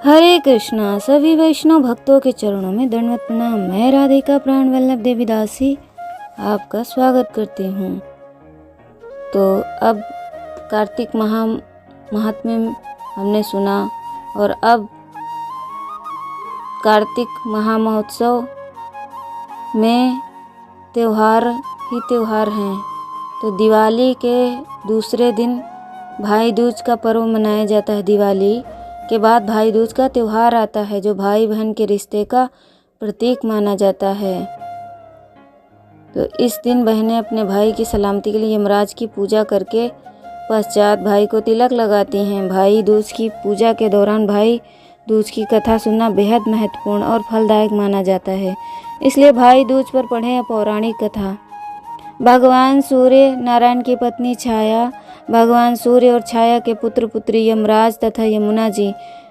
हरे कृष्णा। सभी वैष्णव भक्तों के चरणों में दंडवत प्रणाम। मैं राधिका प्राण वल्लभ देवीदासी आपका स्वागत करती हूँ। तो अब कार्तिक महात्म्य हमने सुना और अब कार्तिक महामहोत्सव में त्यौहार ही त्यौहार हैं। तो दिवाली के दूसरे दिन भाई दूज का पर्व मनाया जाता है। दिवाली के बाद भाई दूज का त्यौहार आता है, जो भाई बहन के रिश्ते का प्रतीक माना जाता है। तो इस दिन बहनें अपने भाई की सलामती के लिए यमराज की पूजा करके पश्चात भाई को तिलक लगाती हैं। भाई दूज की पूजा के दौरान भाई दूज की कथा सुनना बेहद महत्वपूर्ण और फलदायक माना जाता है। इसलिए भाई दूज पर पढ़ें पौराणिक कथा। भगवान सूर्य नारायण की पत्नी छाया, भगवान सूर्य और छाया के पुत्र पुत्री यमराज तथा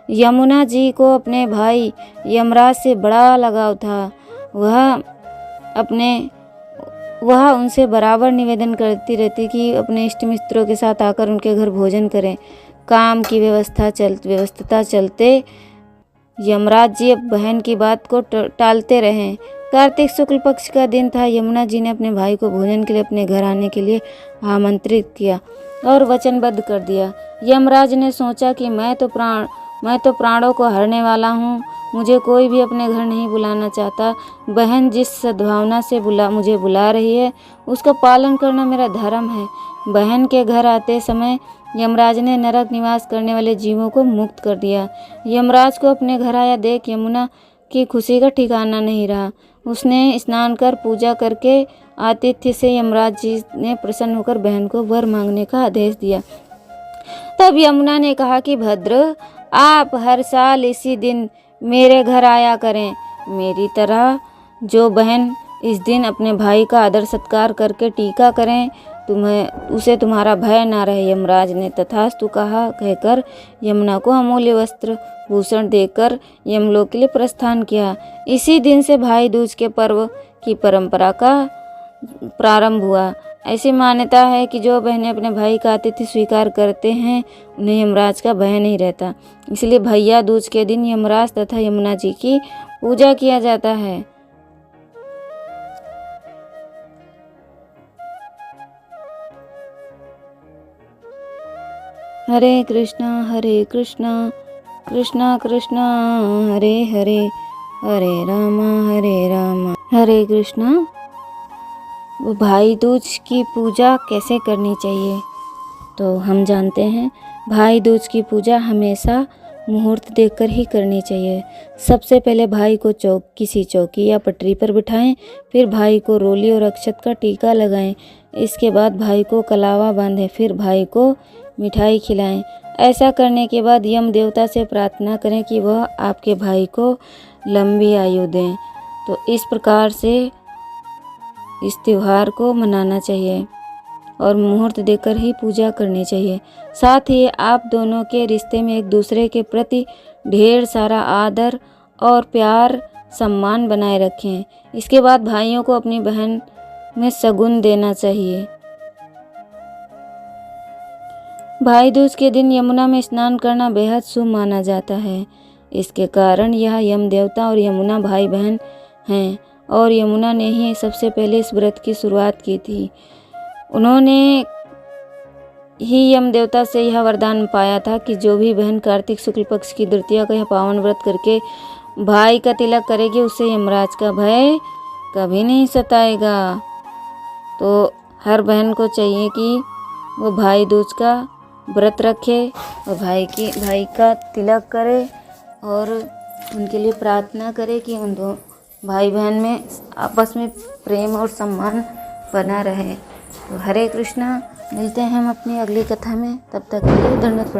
यमुना जी को अपने भाई यमराज से बड़ा लगाव था। वह उनसे बराबर निवेदन करती रहती कि अपने इष्ट मित्रों के साथ आकर उनके घर भोजन करें। काम की व्यवस्था चलते यमराज जी अब बहन की बात को टालते रहे। कार्तिक शुक्ल पक्ष का दिन था। यमुना जी ने अपने भाई को भोजन के लिए अपने घर आने के लिए आमंत्रित किया और वचनबद्ध कर दिया। यमराज ने सोचा कि मैं तो प्राणों को हरने वाला हूँ, मुझे कोई भी अपने घर नहीं बुलाना चाहता। बहन जिस सद्भावना से मुझे बुला रही है उसका पालन करना मेरा धर्म है। बहन के घर आते समय यमराज ने नरक निवास करने वाले जीवों को मुक्त कर दिया। यमराज को अपने घर आया देख यमुना की खुशी का ठिकाना नहीं रहा। उसने स्नान कर पूजा करके आतिथ्य से यमराज जी ने प्रसन्न होकर बहन को वर मांगने का आदेश दिया। तब यमुना ने कहा कि भद्र, आप हर साल इसी दिन मेरे घर आया करें। मेरी तरह जो बहन इस दिन अपने भाई का आदर सत्कार करके टीका करें, उसे तुम्हारा भय ना रहे। यमराज ने तथास्तु कहा कहकर यमुना को अमूल्य वस्त्र भूषण देकर यमलोक के लिए प्रस्थान किया। इसी दिन से भाई दूज के पर्व की परंपरा का प्रारंभ हुआ। ऐसी मान्यता है कि जो बहनें अपने भाई का आतिथ्य स्वीकार करते हैं उन्हें यमराज का भय नहीं रहता। इसलिए भैया दूज के दिन यमराज तथा यमुना जी की पूजा किया जाता है। हरे कृष्णा कृष्णा कृष्णा हरे हरे, हरे रामा हरे कृष्णा। भाई दूज की पूजा कैसे करनी चाहिए तो हम जानते हैं। भाई दूज की पूजा हमेशा मुहूर्त देखकर ही करनी चाहिए। सबसे पहले भाई को किसी चौकी या पटरी पर बिठाएं, फिर भाई को रोली और अक्षत का टीका लगाएं। इसके बाद भाई को कलावा बांधें, फिर भाई को मिठाई खिलाएं। ऐसा करने के बाद यम देवता से प्रार्थना करें कि वह आपके भाई को लंबी आयु दें। तो इस प्रकार से इस त्यौहार को मनाना चाहिए और मुहूर्त देकर ही पूजा करनी चाहिए। साथ ही आप दोनों के रिश्ते में एक दूसरे के प्रति ढेर सारा आदर और प्यार सम्मान बनाए रखें। इसके बाद भाइयों को अपनी बहन में शगुन देना चाहिए। भाई दूज के दिन यमुना में स्नान करना बेहद शुभ माना जाता है। इसके कारण यह यम देवता और यमुना भाई बहन हैं और यमुना ने ही सबसे पहले इस व्रत की शुरुआत की थी। उन्होंने ही यम देवता से यह वरदान पाया था कि जो भी बहन कार्तिक शुक्ल पक्ष की द्वितीया का यह पावन व्रत करके भाई का तिलक करेगी उसे यमराज का भय कभी नहीं सताएगा। तो हर बहन को चाहिए कि वो भाई दूज का व्रत रखे और भाई का तिलक करे और उनके लिए प्रार्थना करे कि उन दो भाई बहन में आपस में प्रेम और सम्मान बना रहे। तो हरे कृष्णा। मिलते हैं हम अपनी अगली कथा में, तब तक के लिए दंडवत प्रणाम।